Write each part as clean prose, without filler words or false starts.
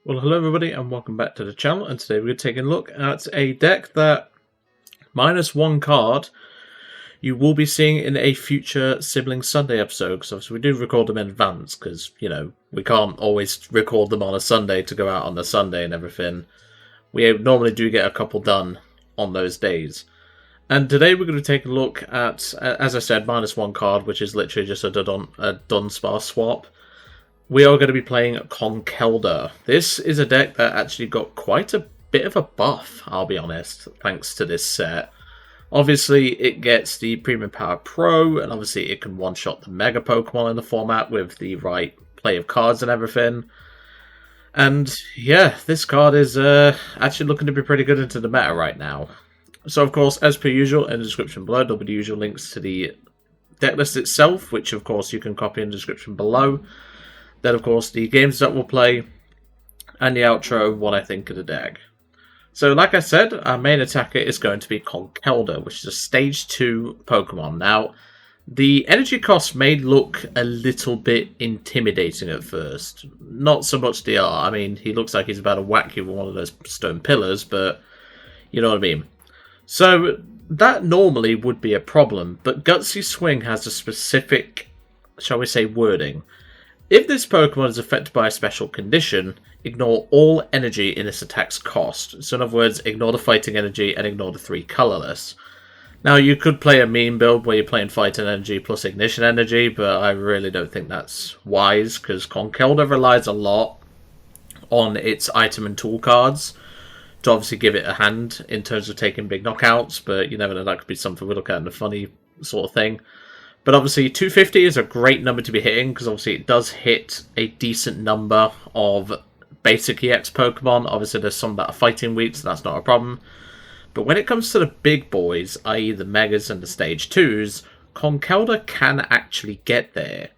Well, hello everybody and welcome back to the channel, and today we're taking a look at a deck that -1 card you will be seeing in a future Sibling Sunday episode, because obviously we do record them in advance because, you know, we can't always record them on a Sunday to go out on the Sunday and everything. We normally do get a couple done on those days. And today we're going to take a look at, as I said, -1 card, which is literally just a Dunsparce swap. We are going to be playing Conkeldurr. This is a deck that actually got quite a bit of a buff, I'll be honest, thanks to this set. Obviously, it gets the Premium Power Pro, and obviously it can one-shot the Mega Pokemon in the format with the right play of cards and everything. And yeah, this card is actually looking to be pretty good into the meta right now. So of course, as per usual, in the description below, there'll be the usual links to the deck list itself, which of course you can copy in the description below. Then, of course, the games that we'll play, and the outro, what I think of the deck. So, like I said, our main attacker is going to be Conkeldurr, which is a Stage 2 Pokemon. Now, the energy costs may look a little bit intimidating at first. Not so much they are. I mean, he looks like he's about to whack you with one of those stone pillars, but you know what I mean. So, that normally would be a problem, but Gutsy Swing has a specific, shall we say, wording. If this Pokemon is affected by a special condition, ignore all energy in its attack's cost. So in other words, ignore the fighting energy and ignore the 3 colourless. Now you could play a meme build where you're playing fighting energy plus ignition energy, but I really don't think that's wise, because Conkeldurr relies a lot on its item and tool cards to obviously give it a hand in terms of taking big knockouts, but you never know, that could be something we look at in a funny sort of thing. But obviously 250 is a great number to be hitting, because obviously it does hit a decent number of basic EX Pokemon. Obviously there's some that are fighting weak, so that's not a problem. But when it comes to the big boys, i.e. the Megas and the Stage 2s, Conkeldurr can actually get there.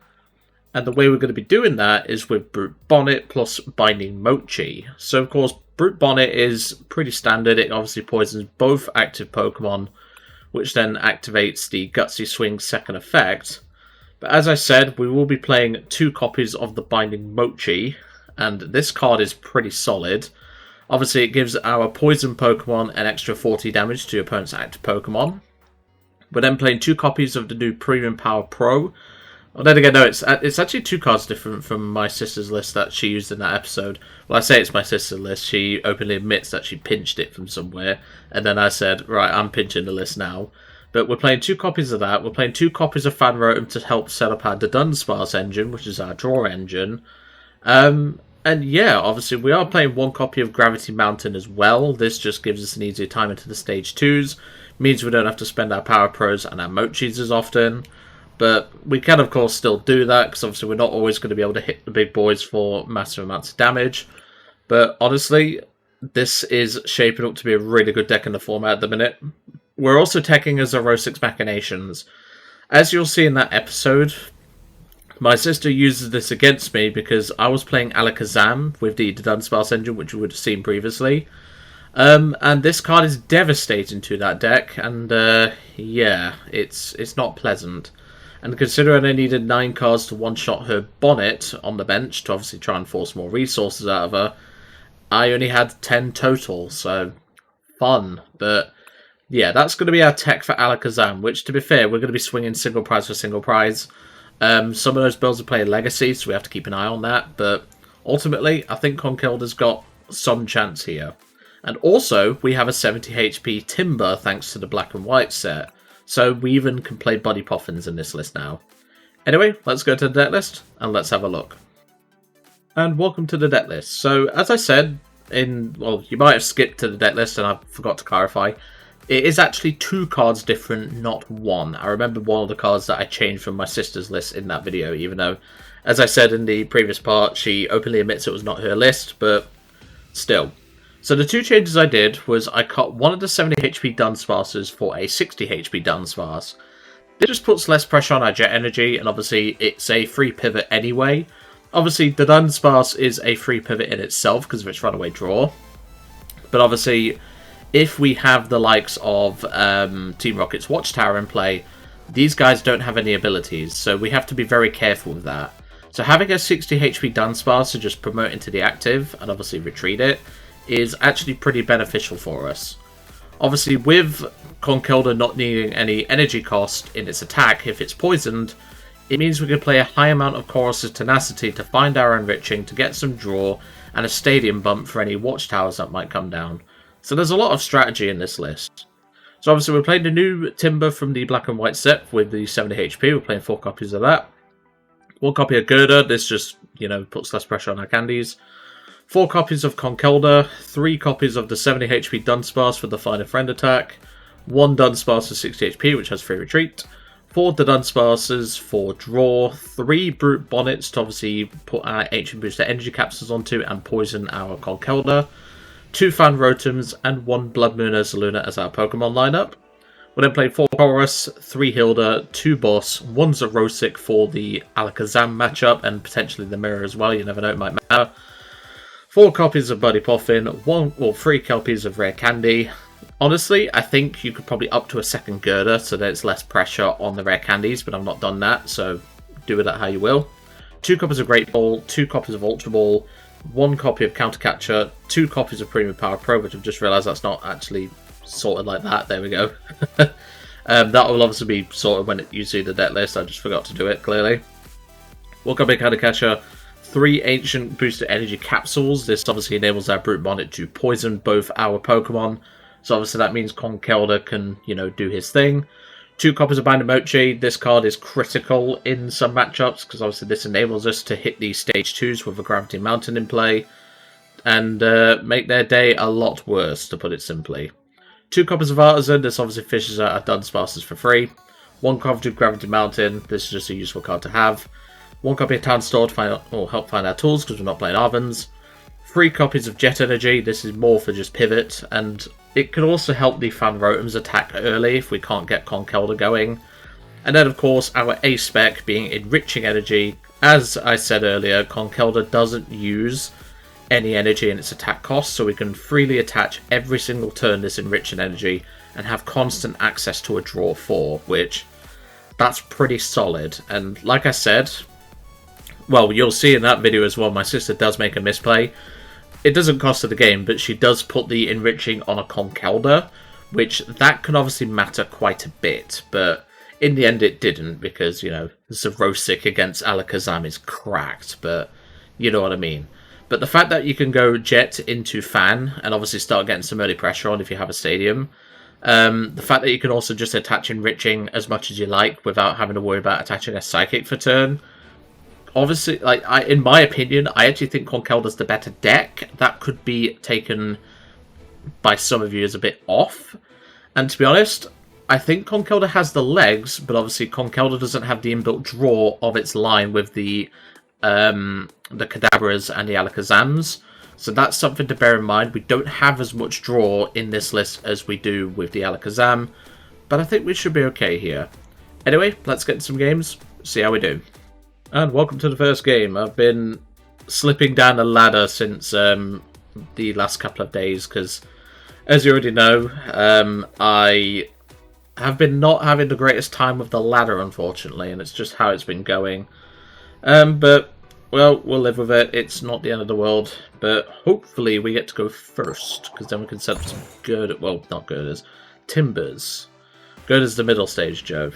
And the way we're going to be doing that is with Brute Bonnet plus Binding Mochi. So of course Brute Bonnet is pretty standard. It obviously poisons both active Pokemon, which then activates the Gutsy Swing second effect. But as I said, we will be playing 2 copies of the Binding Mochi, and this card is pretty solid. Obviously, it gives our poison Pokemon an extra 40 damage to your opponent's active Pokemon. We're then playing 2 copies of the new Premium Power Pro. Well, then again, no, it's actually 2 cards different from my sister's list that she used in that episode. Well, I say it's my sister's list. She openly admits that she pinched it from somewhere. And then I said, right, I'm pinching the list now. But we're playing 2 copies of that. We're playing 2 copies of Fan Rotom to help set up our Dudunsparce engine, which is our draw engine. And yeah, obviously we are playing 1 copy of Gravity Mountain as well. This just gives us an easier time into the Stage 2s. Means we don't have to spend our Power Pros and our Mochis as often. But we can, of course, still do that, because obviously we're not always going to be able to hit the big boys for massive amounts of damage. But honestly, this is shaping up to be a really good deck in the format at the minute. We're also taking a Xerosic Machinations. As you'll see in that episode, my sister uses this against me because I was playing Alakazam with the Dunsparce engine, which you would have seen previously. And this card is devastating to that deck, and yeah, it's not pleasant. And considering I needed 9 cards to one-shot her Bonnet on the bench to obviously try and force more resources out of her, I only had 10 total, so fun. But yeah, that's going to be our tech for Alakazam, which, to be fair, we're going to be swinging single prize for single prize. Some of those builds are playing Legacy, so we have to keep an eye on that. But ultimately, I think Conkeldurr's got some chance here. And also, we have a 70 HP Timburr thanks to the black and white set. So we even can play Buddy Poffins in this list now. Anyway, let's go to the deck list and let's have a look. And welcome to the deck list. So as I said, well, you might have skipped to the deck list and I forgot to clarify. It is actually 2 cards different, not 1. I remember one of the cards that I changed from my sister's list in that video, even though, as I said in the previous part, she openly admits it was not her list, but still. So the 2 changes I did was I cut one of the 70 HP Dunsparces for a 60 HP Dunsparce. This just puts less pressure on our Jet Energy, and obviously it's a free pivot anyway. Obviously the Dunsparce is a free pivot in itself because of its runaway draw. But obviously, if we have the likes of Team Rocket's Watchtower in play, these guys don't have any abilities, so we have to be very careful with that. So having a 60 HP Dunsparce to just promote into the active and obviously retreat it is actually pretty beneficial for us. Obviously with Conkeldurr not needing any energy cost in its attack if it's poisoned, it means we can play a high amount of Colress's Tenacity to find our enriching, to get some draw, and a stadium bump for any watchtowers that might come down. So there's a lot of strategy in this list. So obviously we're playing the new Timburr from the black and white set with the 70 HP. We're playing 4 copies of that. 1 copy of Gurdurr. This just, you know, puts less pressure on our candies. 4 copies of Conkeldurr. 3 copies of the 70 HP Dunsparce for the Find a Friend attack. 1 Dunsparce for 60 HP, which has free retreat. 4 Dudunsparces for draw. 3 Brute Bonnets to obviously put our Ancient Booster Energy Capsules onto and poison our Conkeldurr. 2 Fan Rotoms and 1 Bloodmoon Ursaluna as our Pokemon lineup. We'll then play 4 Colress, 3 Hilda, 2 Boss, 1 Xerosic for the Alakazam matchup and potentially the mirror as well. You never know, it might matter. 4 copies of Buddy Poffin, 3 copies of Rare Candy. Honestly, I think you could probably up to a second Gurdurr so that it's less pressure on the rare candies, but I've not done that, so do with that how you will. 2 copies of Great Ball, 2 copies of Ultra Ball, 1 copy of Counter Catcher, 2 copies of Premium Power Pro, which I've just realised that's not actually sorted like that. There we go. That will obviously be sorted when you see the deck list. I just forgot to do it, clearly. 1 copy of Counter Catcher, 3 Ancient Booster Energy Capsules. This obviously enables our Brute Bonnet to poison both our Pokemon. So obviously that means Conkeldurr can, you know, do his thing. 2 copies of Binding Mochi. This card is critical in some matchups because obviously this enables us to hit these stage 2s with a Gravity Mountain in play and make their day a lot worse, to put it simply. 2 copies of Artazon. This obviously fishes out our Dunsparces for free. 1 copy of Gravity Mountain. This is just a useful card to have. 1 copy of Town Store to find or help find our tools because we're not playing Arvans. 3 copies of Jet Energy. This is more for just pivot, and it could also help the Fan Rotom's attack early if we can't get Conkeldurr going. And then, of course, our A-Spec being Enriching Energy. As I said earlier, Conkeldurr doesn't use any energy in its attack cost, so we can freely attach every single turn this Enriching Energy and have constant access to a draw 4, which, that's pretty solid. And like I said, well, you'll see in that video as well, my sister does make a misplay. It doesn't cost her the game, but she does put the enriching on a Conkeldurr, which that can obviously matter quite a bit, but in the end it didn't because, you know, Xerosic against Alakazam is cracked, but you know what I mean. But the fact that you can go Jet into Fan and obviously start getting some early pressure on if you have a stadium, the fact that you can also just attach enriching as much as you like without having to worry about attaching a Psychic for turn. Obviously, like in my opinion, I actually think Conkeldurr's the better deck. That could be taken by some of you as a bit off. And to be honest, I think Conkeldurr has the legs, but obviously Conkeldurr doesn't have the inbuilt draw of its line with the Kadabras and the Alakazams. So that's something to bear in mind. We don't have as much draw in this list as we do with the Alakazam, but I think we should be okay here. Anyway, let's get into some games, see how we do. And welcome to the first game. I've been slipping down the ladder since the last couple of days because, as you already know, I have been not having the greatest time with the ladder, unfortunately, and it's just how it's been going. But, well, we'll live with it. It's not the end of the world, but hopefully we get to go first because then we can set up some good, well, not Gurdurrs, Timburrs. Gurdurr's the middle stage, Joe.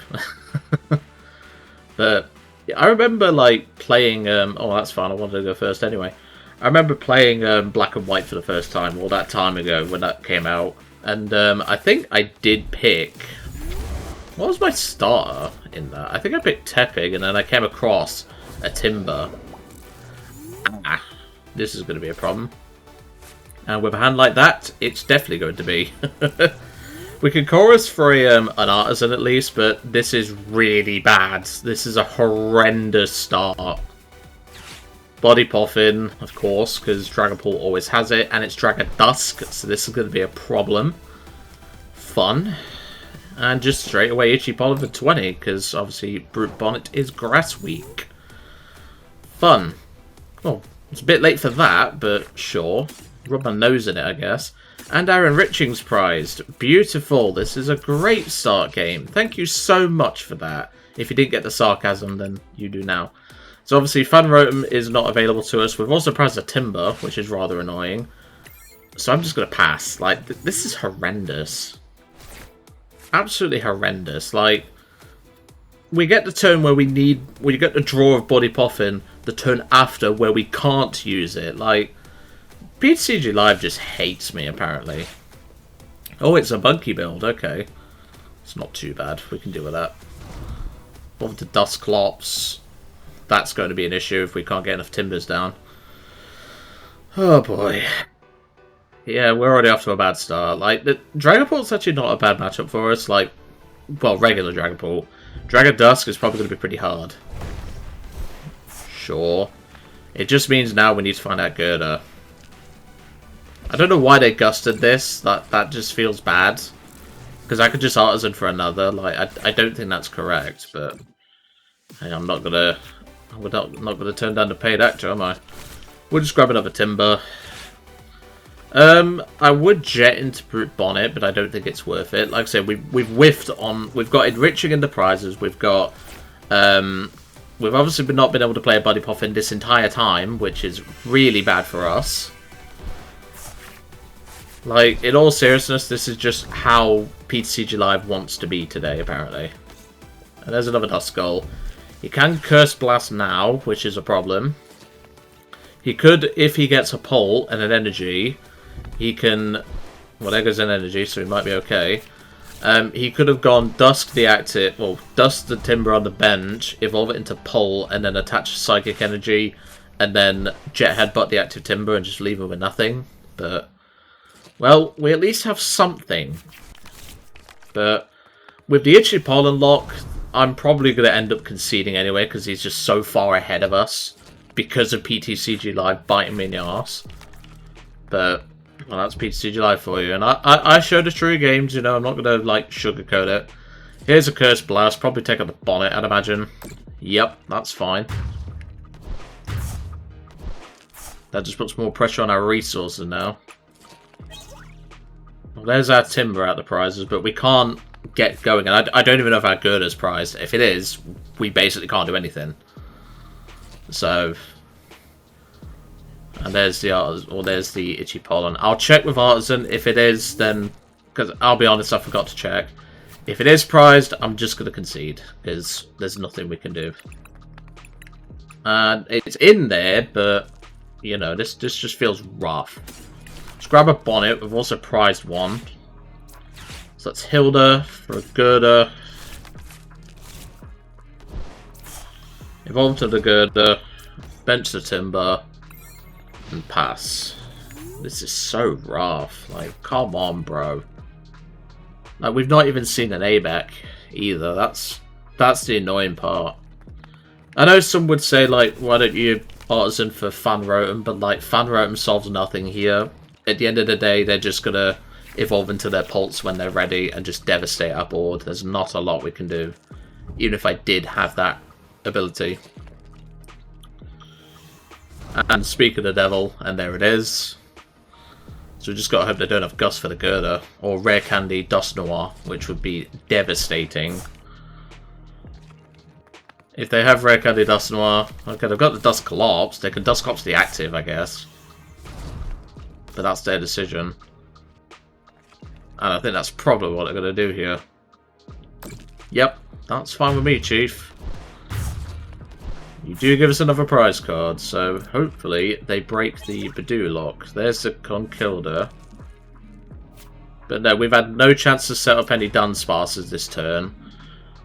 But I remember, like, playing, oh, that's fine, I wanted to go first anyway. I remember playing Black and White for the first time, all that time ago when that came out. And I think I did pick, what was my starter in that? I think I picked Tepig, and then I came across a Timburr. Ah, this is going to be a problem. And with a hand like that, it's definitely going to be. We can chorus for an Artazon at least, but this is really bad. This is a horrendous start. Body Poffin, of course, because Dragapult always has it, and it's Dragadusk, so this is going to be a problem. Fun. And just straight away Itchy Pollen for 20, because obviously Brute Bonnet is Grass Week. Fun. Well, it's a bit late for that, but sure. Rub my nose in it, I guess. And our Enriching's prized. Beautiful. This is a great start game. Thank you so much for that. If you didn't get the sarcasm, then you do now. So obviously Fan Rotom is not available to us. We've also priced a Timburr, which is rather annoying. So I'm just going to pass. Like, this is horrendous. Absolutely horrendous. Like, we get the turn where we get the draw of Body Poffin the turn after where we can't use it. Like, PTCG Live just hates me, apparently. Oh, it's a Monkey build. Okay. It's not too bad. We can deal with that. On to Dusclops. That's going to be an issue if we can't get enough Timbers down. Oh, boy. Yeah, we're already off to a bad start. Like, the Dragapult's actually not a bad matchup for us. Like, well, regular Dragapult. Dragadusk is probably going to be pretty hard. Sure. It just means now we need to find out Gurdurr. I don't know why they gusted this. That just feels bad. Because I could just Artazan for another. Like, I don't think that's correct, but hey, I'm not gonna turn down the paid actor, am I? We'll just grab another Timburr. I would jet into Brute Bonnet, but I don't think it's worth it. Like I said, we've whiffed on. We've got enriching in the prizes. We've got. We've obviously not been able to play a Buddy Poffin this entire time, which is really bad for us. Like, in all seriousness, this is just how PTCG Live wants to be today, apparently. And there's another Duskull. He can Curse Blast now, which is a problem. He could, if he gets a Pole and an Energy, he can... Well, there goes an Energy, so he might be okay. He could have gone Dusk the Active, well, Dusk the Timburr on the bench, evolve it into Pole, and then attach Psychic Energy, and then Jet Headbutt the active Timburr and just leave him with nothing. But... well, we at least have something. But with the Itchy Pollen lock, I'm probably going to end up conceding anyway, because he's just so far ahead of us because of PTCG Live biting me in the arse. But, well, that's PTCG Live for you. And I showed the true games, you know, I'm not going to, like, sugarcoat it. Here's a Curse Blast, probably take out the Bonnet, I'd imagine. Yep, that's fine. That just puts more pressure on our resources now. Well, there's our Timburr at the prizes, but we can't get going. And I don't even know if our Gurdurr's prized. If it is, we basically can't do anything. So... and there's the Artazan, or there's the Itchy Pollen. I'll check with Artazan. If it is, then... because I'll be honest, I forgot to check. If it is prized, I'm just going to concede. Because there's nothing we can do. And it's in there, but... you know, this just feels rough. Let's grab a Bonnet. We've also prized one. So that's Hilda for a Gurdurr. Evolve to the Gurdurr. Bench the Timburr. And pass. This is so rough. Like, come on, bro. Like, we've not even seen an A-back either. That's the annoying part. I know some would say, like, why don't you Artazan for Fan Rotom, but, like, Fan Rotom solves nothing here. At the end of the day, they're just gonna evolve into their Pulse when they're ready and just devastate our board. There's not a lot we can do, even if I did have that ability. And speak of the devil, and there it is. So we just gotta hope they don't have Gust for the Gurdurr, or Rare Candy Dusknoir, which would be devastating. If they have Rare Candy Dusknoir, okay, they've got the Dusclops. They can Dusclops the active, I guess. But that's their decision. And I think that's probably what they're going to do here. Yep, that's fine with me, Chief. You do give us another prize card, so hopefully they break the Badoo lock. There's the Conkeldurr. But no, we've had no chance to set up any Dunsparces this turn.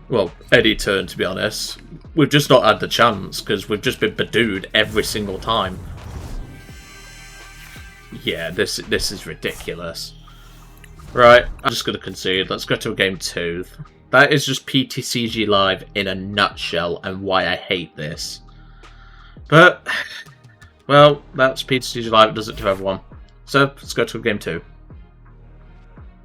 Well, any turn, to be honest. We've just not had the chance, because we've just been Badooed every single time. Yeah, this is ridiculous. Right, I'm just going to concede. Let's go to a game 2. That is just PTCG Live in a nutshell and why I hate this. But, well, that's PTCG Live. It does it to everyone. So, let's go to a game 2.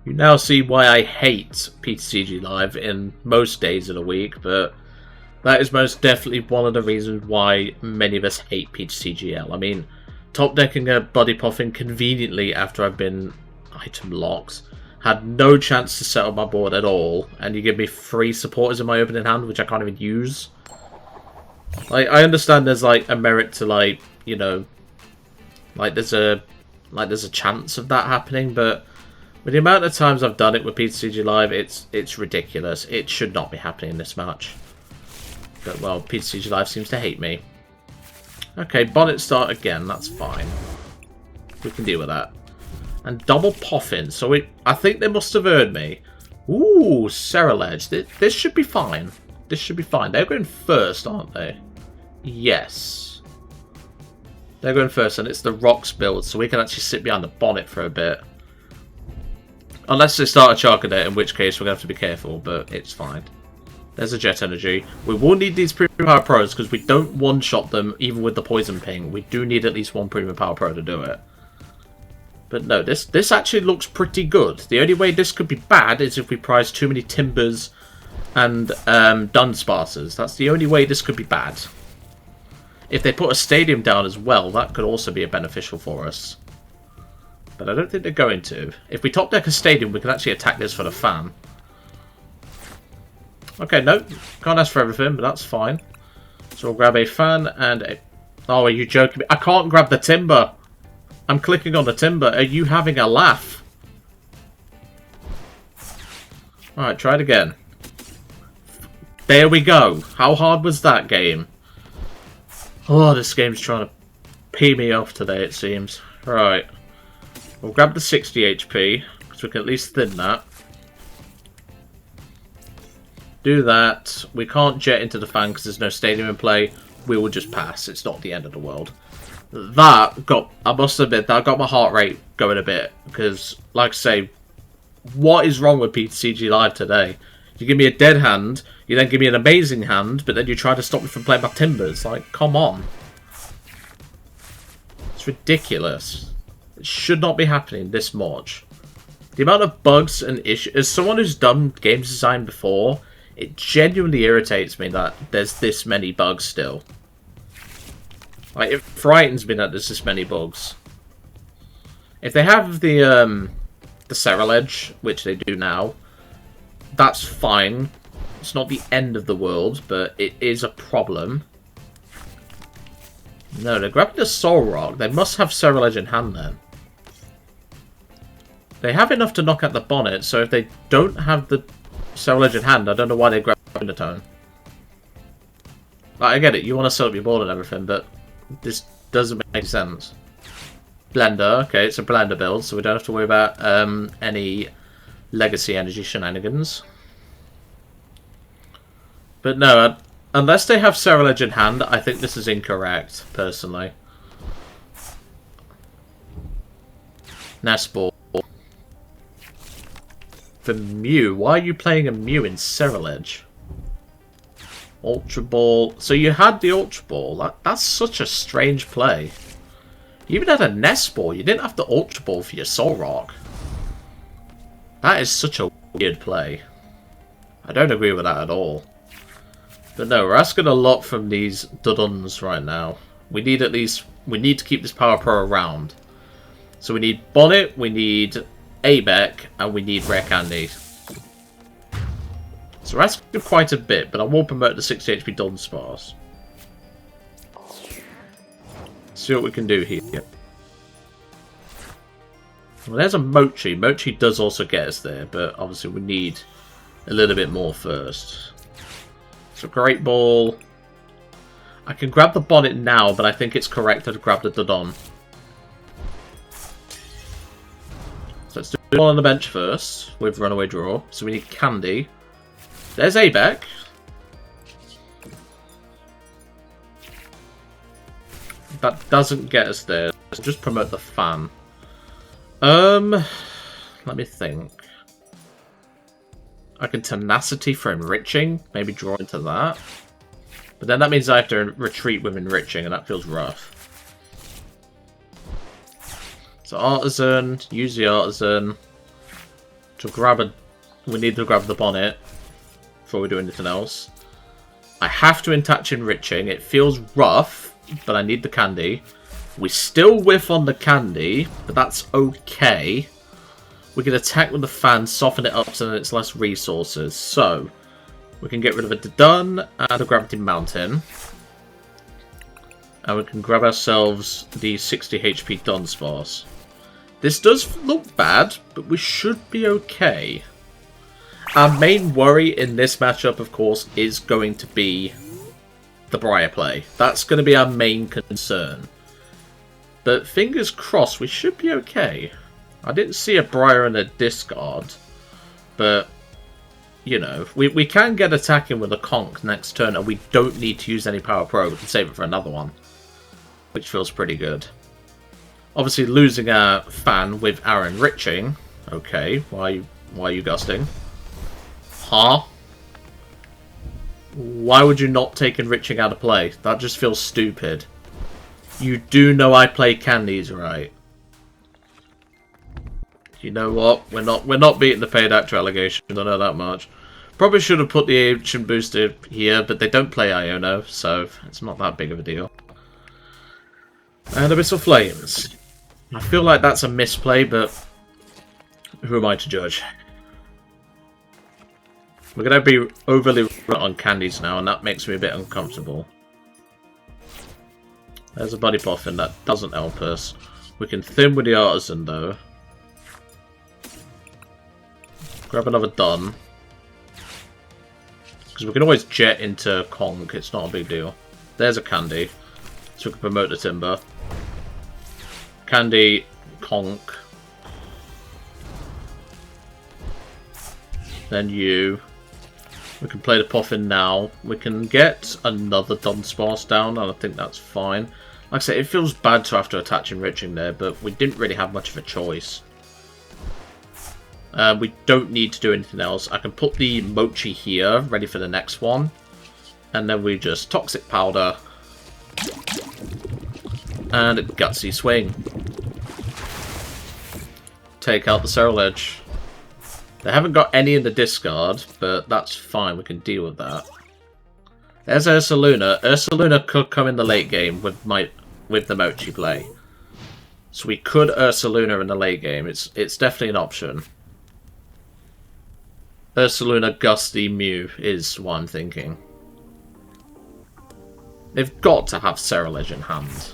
You now see why I hate PTCG Live in most days of the week, but that is most definitely one of the reasons why many of us hate PTCGL. I mean, top decking a Buddy Poffin conveniently after I've been item locked, had no chance to set up my board at all, and you give me 3 supporters in my opening hand, which I can't even use. Like, I understand there's like a merit to like, you know, like there's a chance of that happening, but with the amount of times I've done it with PTCG Live, it's ridiculous. It should not be happening in this match. But well, PTCG Live seems to hate me. Okay, Bonnet start again, that's fine. We can deal with that. And double Poffin, so I think they must have earned me. Ooh, Ceruledge. This should be fine. This should be fine. They're going first, aren't they? Yes. They're going first, and it's the Rocks build, so we can actually sit behind the Bonnet for a bit. Unless they start a Charcadet, in which case we're going to have to be careful, but it's fine. There's a Jet Energy. We will need these Premium Power Pros, because we don't one-shot them, even with the Poison Ping. We do need at least one Premium Power Pro to do it. But no, this actually looks pretty good. The only way this could be bad is if we prize too many Timburrs and Dunsparces. That's the only way this could be bad. If they put a stadium down as well, that could also be beneficial for us. But I don't think they're going to. If we top deck a stadium, we can actually attack this for the fan. Okay, no. Can't ask for everything, but that's fine. So we'll grab a fan and a... Oh, are you joking me? I can't grab the Timburr. I'm clicking on the Timburr. Are you having a laugh? Alright, try it again. There we go. How hard was that game? Oh, this game's trying to pee me off today, it seems. Right. We'll grab the 60 HP, because we can at least thin that. Do that. We can't jet into the fan because there's no stadium in play. We will just pass. It's not the end of the world. That got, I must admit, that got my heart rate going a bit. Because, like I say, what is wrong with PTCG Live today? You give me a dead hand, you then give me an amazing hand, but then you try to stop me from playing my Timburrs. Like, come on. It's ridiculous. It should not be happening this much. The amount of bugs and issues... As someone who's done games design before, it genuinely irritates me that there's this many bugs still. Like, it frightens me that there's this many bugs. If they have the Ceruledge, which they do now, that's fine. It's not the end of the world, but it is a problem. No, they're grabbing the Soul Rock. They must have Ceruledge in hand then. They have enough to knock out the Bonnet, so if they don't have the Ceruledge in hand, I don't know why they grab Undertone. Like, I get it, you want to set up your board and everything, but this doesn't make sense. Blender, okay, it's a Blender build, so we don't have to worry about any Legacy Energy shenanigans. But no, unless they have Ceruledge in hand, I think this is incorrect, personally. Nest Ball. For Mew, why are you playing a Mew in Ceruledge? Ultra Ball. So you had the Ultra Ball. That's such a strange play. You even had a Nest Ball. You didn't have the Ultra Ball for your Soul Rock. That is such a weird play. I don't agree with that at all. But no, we're asking a lot from these Duduns right now. We need to keep this Power Pro around. So we need Bonnet, we need ABEC, and we need Rare Candy. So we're asking quite a bit, but I will promote the 60 HP Dunsparce. See what we can do here. Well, there's a Mochi. Mochi does also get us there, but obviously we need a little bit more first. So Great Ball. I can grab the Bonnet now, but I think it's correct to grab the Dudon. So let's do it on the bench first with Runaway Draw. So we need Candy. There's ABEC. That doesn't get us there. So just promote the fan. Let me think. I can Tenacity for Enriching. Maybe draw into that. But then that means I have to retreat with Enriching, and that feels rough. So Artazan, use the Artazan to grab a... We need to grab the Bonnet before we do anything else. I have to attach Enriching. It feels rough, but I need the Candy. We still whiff on the Candy, but that's okay. We can attack with the fan, soften it up so that it's less resources. So, we can get rid of a Dun and a Gravity Mountain. And we can grab ourselves the 60 HP Dunsparce. This does look bad, but we should be okay. Our main worry in this matchup, of course, is going to be the Briar play. That's going to be our main concern. But fingers crossed, we should be okay. I didn't see a Briar and a discard, but, you know, we can get attacking with a Conk next turn, and we don't need to use any Power Pro. We can save it for another one, which feels pretty good. Obviously, losing our Fan with our Enriching. Okay, why are you gusting? Huh? Why would you not take Enriching out of play? That just feels stupid. You do know I play candies, right? You know what? We're not beating the paid actor allegations, I know that much. Probably should have put the ancient booster here, but they don't play Iono, so it's not that big of a deal. And Abyssal Flames. I feel like that's a misplay, but who am I to judge? We're going to be overly on candies now, and that makes me a bit uncomfortable. There's a Buddy Poffin, that doesn't help us. We can thin with the Artazan, though. Grab another Dun. Because we can always jet into Conk, it's not a big deal. There's a Candy. So we can promote the Timburr. Candy, Conk. Then you. We can play the Poffin now. We can get another Dunsparce down, and I think that's fine. Like I said, it feels bad to have to attach Enriching there, but we didn't really have much of a choice. We don't need to do anything else. I can put the Mochi here, ready for the next one. And then we just Toxic Powder. And a Gutsy Swing. Take out the Cerulege. They haven't got any in the discard, but that's fine. We can deal with that. There's Ursaluna. Ursaluna could come in the late game with the Mochi play. So we could Ursaluna in the late game. It's definitely an option. Ursaluna, Gusty, Mew is what I'm thinking. They've got to have Cerulege in hand.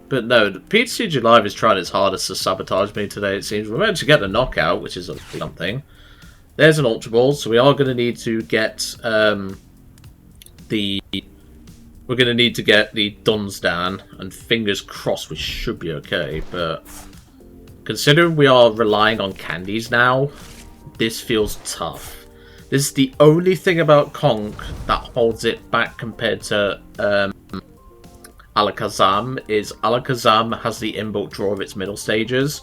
But no, PTCG Live is trying its hardest to sabotage me today, it seems. We managed to get the knockout, which is something. There's an Ultra Ball, so we are going to need to get We're going to need to get the Dunsdan, and fingers crossed we should be okay, but considering we are relying on candies now, this feels tough. This is the only thing about Conk that holds it back compared to Alakazam, is Alakazam has the inbuilt draw of its middle stages.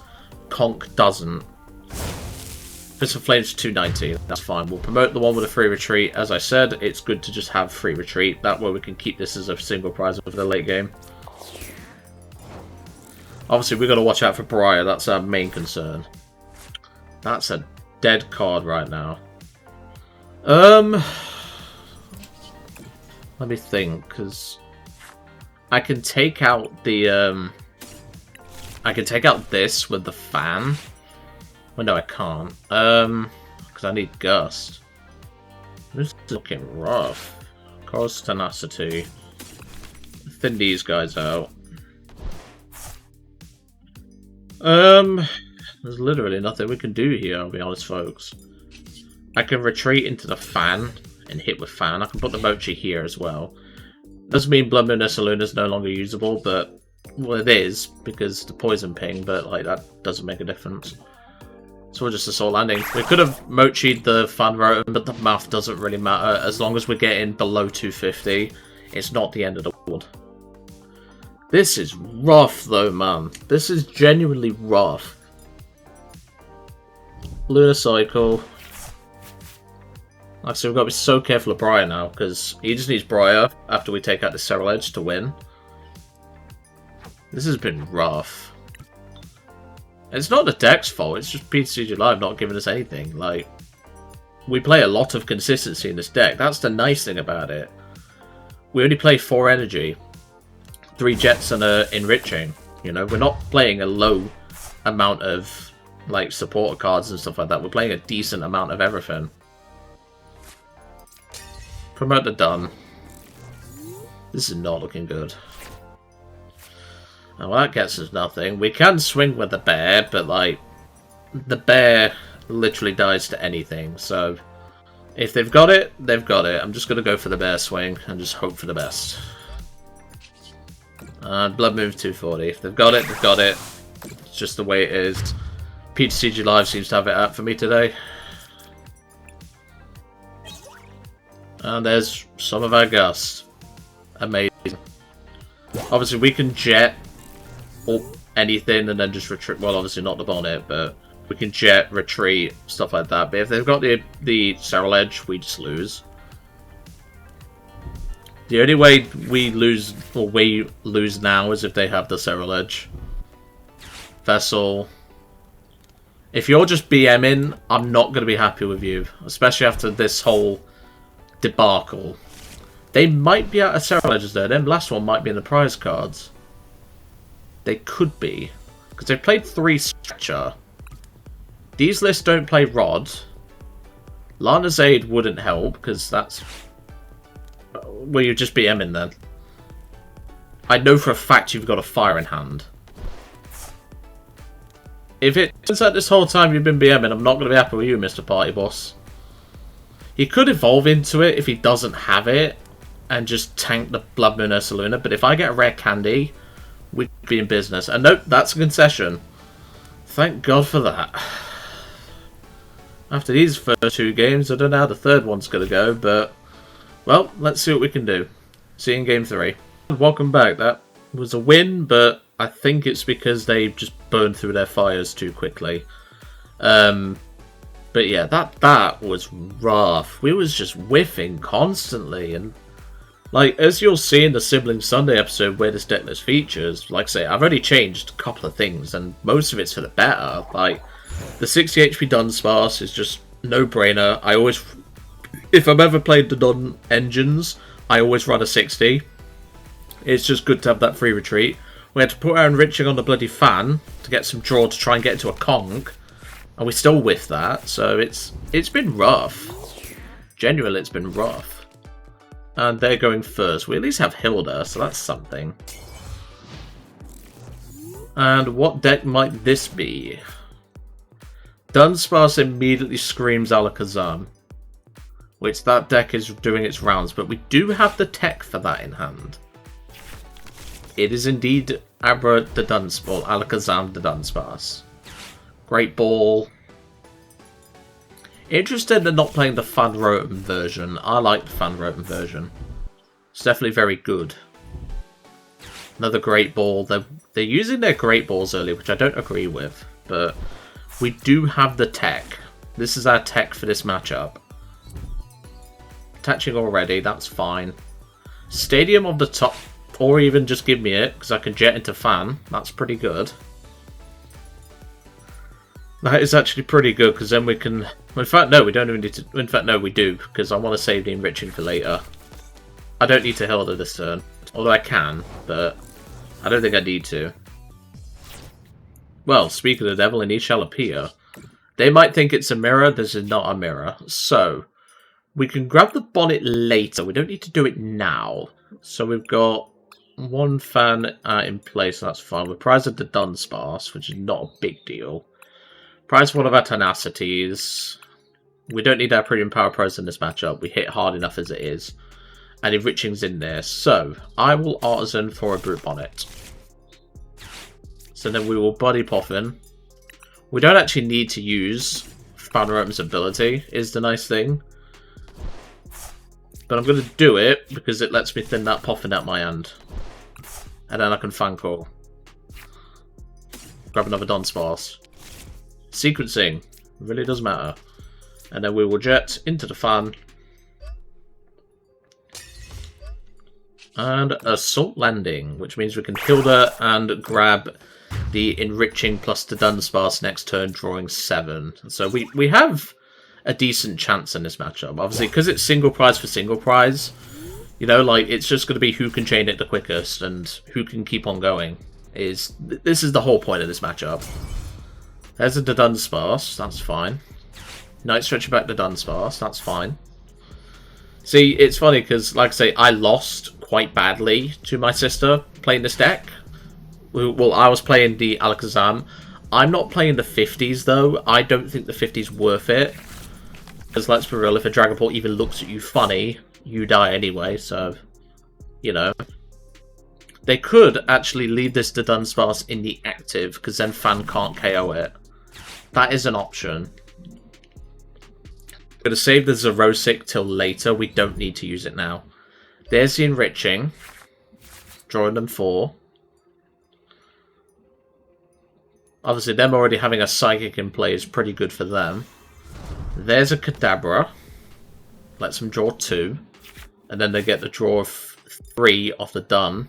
Conk doesn't. Abyssal Flames 219, that's fine. We'll promote the one with a free retreat. As I said, it's good to just have free retreat. That way we can keep this as a single prize for the late game. Obviously, we've got to watch out for Briar. That's our main concern. That's a dead card right now. Let me think, because I can take out the I can take out this with the Fan. Well, no, I can't. Because I need Gust. This is looking rough. Cause Tenacity. Thin these guys out. There's literally nothing we can do here, I'll be honest, folks. I can retreat into the Fan and hit with Fan. I can put the Mochi here as well. Doesn't mean Bloodmoon Ursaluna is no longer usable, but well, it is because the poison ping. But like that doesn't make a difference. So we're just Assault Landing. We could have Mochi'd the Fan Rotom, but the math doesn't really matter as long as we're getting below 250. It's not the end of the world. This is rough though, man. This is genuinely rough. Lunar Cycle. Like I said, we've got to be so careful of Briar now, because he just needs Briar after we take out the Cerulege to win. This has been rough. It's not the deck's fault, it's just PTCG Live not giving us anything. Like, we play a lot of consistency in this deck. That's the nice thing about it. We only play 4 energy, 3 jets and a enriching. You know, we're not playing a low amount of like supporter cards and stuff like that. We're playing a decent amount of everything. Promote the Dun. This is not looking good. Now that gets us nothing. We can swing with the bear, but like the bear literally dies to anything. So if they've got it, they've got it. I'm just gonna go for the bear swing and just hope for the best. And Blood Move 240. If they've got it, they've got it. It's just the way it is. PTCG Live seems to have it out for me today. And there's some of our Gus. Amazing. Obviously, we can jet or anything and then just retreat. Well, obviously not the bonnet, but we can jet, retreat, stuff like that. But if they've got the Serral Edge, we just lose. The only way we lose now is if they have the Serral Edge. Vessel. If you're just BMing, I'm not going to be happy with you, especially after this whole debacle. They might be out of Serral Edges though. Them last one might be in the prize cards. They could be. Because they played 3 Stretcher. These lists don't play Rod. Lana's Aid wouldn't help, because that's... Well, you're just BMing then. I know for a fact you've got a fire in hand. If it turns out this whole time you've been BMing, I'm not going to be happy with you, Mr. Party Boss. He could evolve into it if he doesn't have it, and just tank the Bloodmoon Ursaluna, but if I get a Rare Candy, we'd be in business. And nope, that's a concession. Thank God for that. After these first 2 games, I don't know how the third one's going to go, but... Well, let's see what we can do. See you in Game 3. Welcome back. That was a win, but I think it's because they just burned through their fires too quickly. But yeah, that was rough. We was just whiffing constantly, and like, as you'll see in the Sibling Sunday episode where this decklist features, like I say, I've already changed a couple of things, and most of it's for the better. Like, the 60 HP Dunsparce is just no-brainer. I always... If I've ever played the Dun engines, I always run a 60. It's just good to have that free retreat. We had to put our enriching on the bloody Fan to get some draw to try and get into a Conk, and we still whiff that, so it's been rough. Genuinely, it's been rough. And they're going first. We at least have Hilda, so that's something. And what deck might this be? Dunsparce immediately screams Alakazam, which that deck is doing its rounds, but we do have the tech for that in hand. It is indeed Abra the Dunsparce, Alakazam the Dunsparce. Great Ball. Interested in not playing the Fan Rotom version. I like the Fan Rotom version. It's definitely very good. Another Great Ball. They're using their Great Balls early, which I don't agree with, but we do have the tech. This is our tech for this matchup. Attaching already, that's fine. Stadium on the top, or even just give me it, because I can jet into Fan. That's pretty good. That is actually pretty good, because then we can... In fact, no, we don't even need to... In fact, no, we do, because I want to save the enriching for later. I don't need to Hilda this turn. Although I can, but I don't think I need to. Well, speaking of the devil, and he shall appear. They might think it's a mirror. This is not a mirror. So, we can grab the bonnet later. We don't need to do it now. So we've got one Fan in place. That's fine. We're prized of the Dunsparce, which is not a big deal. Prize one of our Tenacities. We don't need our Premium Power Pros in this matchup. We hit hard enough as it is. And enriching's in there. So, I will Artazon for a Brute Bonnet. So then we will Buddy Poffin. We don't actually need to use Fan Rotom's ability, is the nice thing. But I'm going to do it because it lets me thin that Poffin out my hand. And then I can Fan Call. Grab another Dunsparce. Sequencing really does matter. And then we will jet into the Fan. And Assault Landing, which means we can Hilda and grab the enriching plus the Dunsparce next turn, drawing 7. So we have a decent chance in this matchup. Obviously, because it's single prize for single prize, you know, like, it's just going to be who can chain it the quickest and who can keep on going. This is the whole point of this matchup. There's a Dunsparce, that's fine. Night Stretcher back to Dunsparce, that's fine. See, it's funny because, like I say, I lost quite badly to my sister playing this deck. Well, I was playing the Alakazam. I'm not playing the 50s, though. I don't think the 50s worth it. Because let's be real, if a Dragon Ball even looks at you funny, you die anyway, so, you know. They could actually leave this to Dunsparce in the active, because then Fan can't KO it. That is an option. I'm going to save the Xerosic till later. We don't need to use it now. There's the Enriching. Drawing them 4. Obviously, them already having a Psychic in play is pretty good for them. There's a Kadabra. Lets them draw 2. And then they get the draw of 3 off the Dun.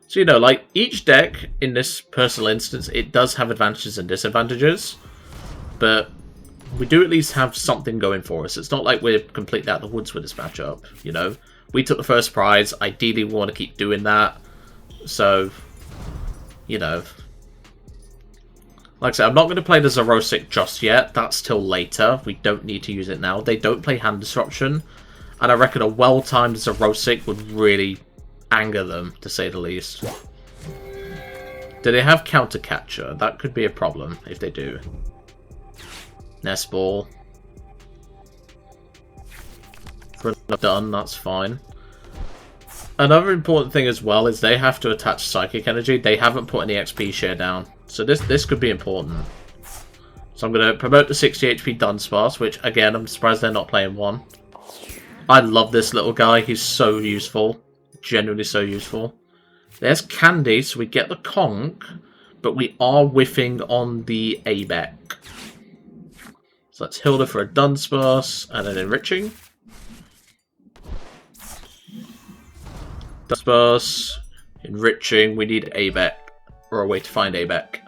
So, you know, like, each deck in this personal instance, it does have advantages and disadvantages. But we do at least have something going for us. It's not like we're completely out of the woods with this matchup, you know. We took the first prize. Ideally, we want to keep doing that. So, you know. Like I said, I'm not going to play the Xerosic just yet. That's till later. We don't need to use it now. They don't play Hand Disruption. And I reckon a well-timed Xerosic would really anger them, to say the least. Do they have Counter Catcher? That could be a problem if they do. Nest Ball. For done, that's fine. Another important thing as well is they have to attach Psychic Energy. They haven't put any XP share down. So this could be important. So I'm going to promote the 60 HP Dunsparce, which, again, I'm surprised they're not playing 1. I love this little guy. He's so useful. Genuinely so useful. There's Candy, so we get the Conk, but we are whiffing on the ABEC. So that's Hilda for a Dunsparce, and an Enriching. Dunsparce, Enriching, we need ABEC, or a way to find ABEC.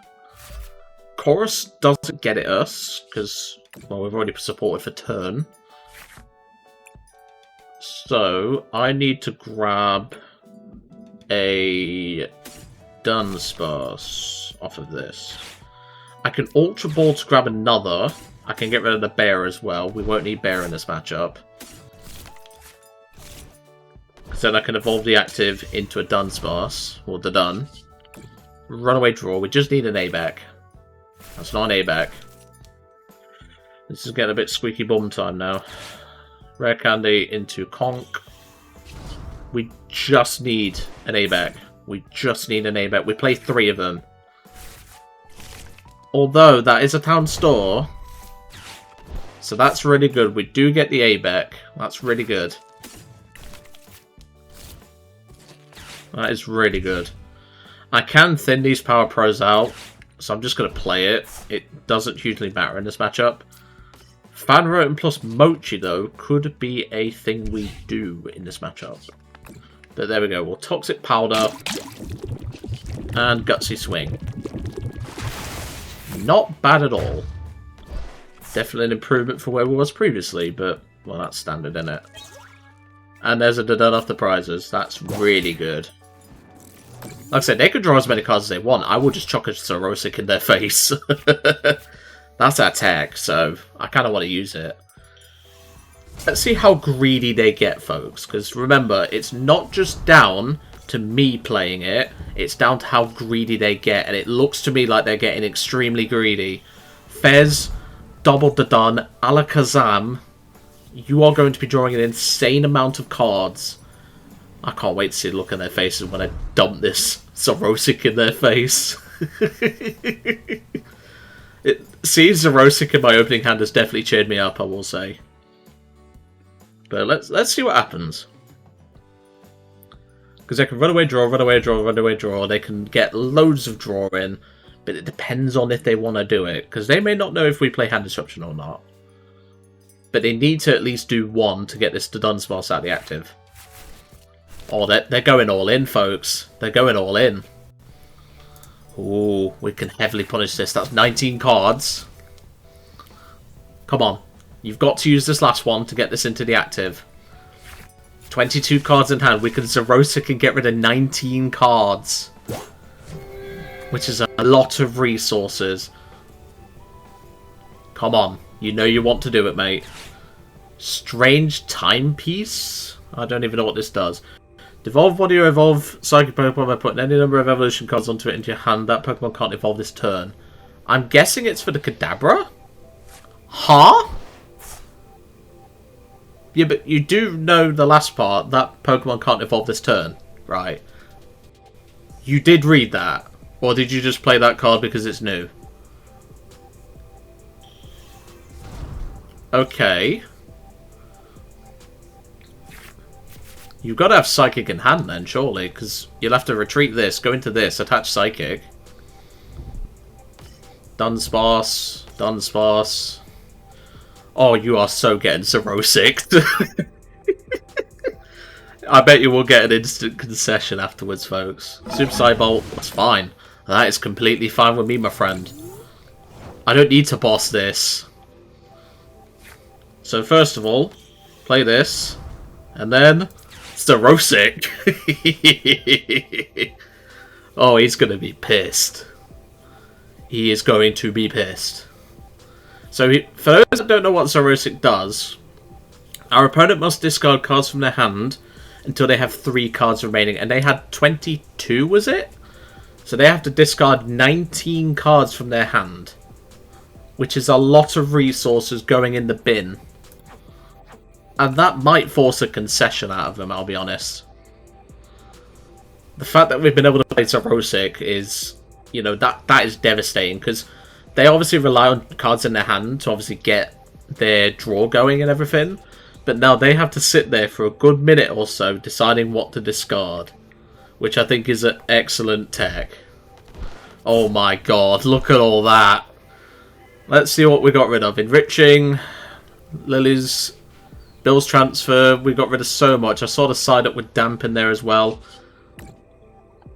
Colress doesn't get it us, because, well, we've already supported for turn. So, I need to grab a Dunsparce off of this. I can Ultra Ball to grab another. I can get rid of the Bear as well. We won't need Bear in this matchup. So then I can evolve the active into a Dunsparce, or the Dun. Runaway Draw. We just need an ABEC. That's not an ABEC. This is getting a bit squeaky bum time now. Rare Candy into Conk. We just need an ABEC. We just need an ABEC. We play 3 of them. Although, that is a town store. So that's really good. We do get the ABEC. That's really good. That is really good. I can thin these Power Pros out. So I'm just going to play it. It doesn't hugely matter in this matchup. Fan Rotom plus Mochi, though, could be a thing we do in this matchup. But there we go. We'll Toxic Powder and Gutsy Swing. Not bad at all. Definitely an improvement from where we was previously, but, well, that's standard, isn't it? And there's a Dun off the prizes. That's really good. Like I said, they could draw as many cards as they want. I will just chuck a Xerosic in their face. That's our tag, so I kind of want to use it. Let's see how greedy they get, folks. Because remember, it's not just down to me playing it. It's down to how greedy they get. And it looks to me like they're getting extremely greedy. Fez, doubled the Dun, Alakazam. You are going to be drawing an insane amount of cards. I can't wait to see the look on their faces when I dump this Xerosic in their face. Seeing Xerosic in my opening hand has definitely cheered me up, I will say. But let's see what happens. Because they can run away, draw, run away, draw, run away, draw. They can get loads of draw in, but it depends on if they want to do it. Because they may not know if we play Hand Disruption or not. But they need to at least do 1 to get this to Dunsparce out of the active. Oh, they're going all in, folks. They're going all in. Ooh, we can heavily punish this. That's 19 cards. Come on. You've got to use this last one to get this into the active. 22 cards in hand. We can Xerosic and get rid of 19 cards. Which is a lot of resources. Come on. You know you want to do it, mate. Strange Timepiece? I don't even know what this does. Devolve one of your evolve psychic Pokemon by putting any number of evolution cards onto it into your hand. That Pokemon can't evolve this turn. I'm guessing it's for the Kadabra? Huh? Yeah, but you do know the last part. That Pokemon can't evolve this turn, right? You did read that. Or did you just play that card because it's new? Okay. You've got to have Psychic in hand then, surely, because you'll have to retreat this, go into this, attach Psychic. Dunsparce, Dunsparce. Oh, you are so getting Xerosic. I bet you will get an instant concession afterwards, folks. Super Psybolt, that's fine. That is completely fine with me, my friend. I don't need to boss this. So first of all, play this, and then Xerosic. Oh, he's going to be pissed. He is going to be pissed. So, for those that don't know what Xerosic does, our opponent must discard cards from their hand until they have 3 cards remaining. And they had 22, was it? So they have to discard 19 cards from their hand. Which is a lot of resources going in the bin. And that might force a concession out of them, I'll be honest. The fact that we've been able to play Xerosic is, you know, that is devastating. Because they obviously rely on cards in their hand to obviously get their draw going and everything. But now they have to sit there for a good minute or so deciding what to discard. Which I think is an excellent tech. Oh my god, look at all that. Let's see what we got rid of. Enriching, Lily's, Bill's Transfer. We got rid of so much. I saw the side up with Damp in there as well.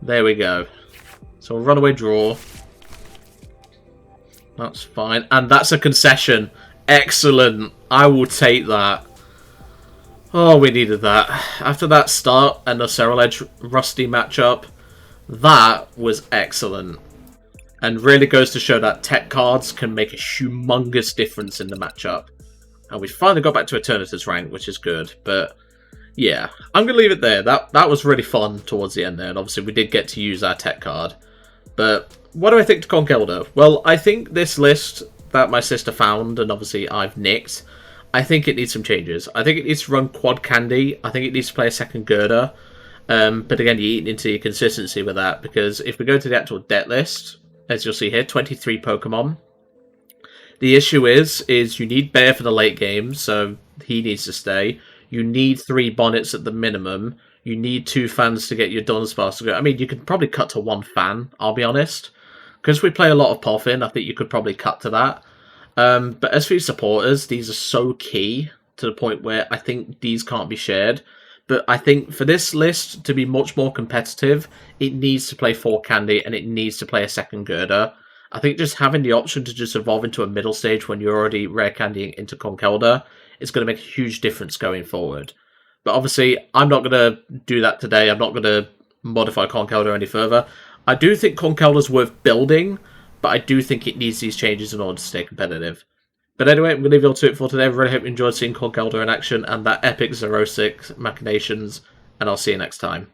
There we go. So we'll runaway draw. That's fine. And that's a concession. Excellent. I will take that. Oh, we needed that. After that start and the Serral Edge Rusty matchup, that was excellent. And really goes to show that tech cards can make a humongous difference in the matchup. And we finally got back to Eternatus rank, which is good. But yeah, I'm going to leave it there. That was really fun towards the end there. And obviously we did get to use our tech card. But what do I think to Conkeldurr? Well, I think this list that my sister found, and obviously I've nicked, I think it needs some changes. I think it needs to run Quad Candy. I think it needs to play a second Gurdurr. But again, you're eating into your consistency with that. Because if we go to the actual deck list, as you'll see here, 23 Pokemon. The issue is you need Bear for the late game, so he needs to stay. You need 3 Bonnets at the minimum. You need 2 Fans to get your Dunsparce to go. I mean, you could probably cut to 1 Fan, I'll be honest. Because we play a lot of Poffin, I think you could probably cut to that. But as for your supporters, these are so key to the point where I think these can't be shared. But I think for this list to be much more competitive, it needs to play 4 Candy and it needs to play a second Gurdurr. I think just having the option to just evolve into a middle stage when you're already Rare Candying into Conkeldurr is going to make a huge difference going forward. But obviously, I'm not going to do that today. I'm not going to modify Conkeldurr any further. I do think Conkeldurr's worth building, but I do think it needs these changes in order to stay competitive. But anyway, I'm going to leave you all to it for today. I really hope you enjoyed seeing Conkeldurr in action and that epic Xerosic Machinations, and I'll see you next time.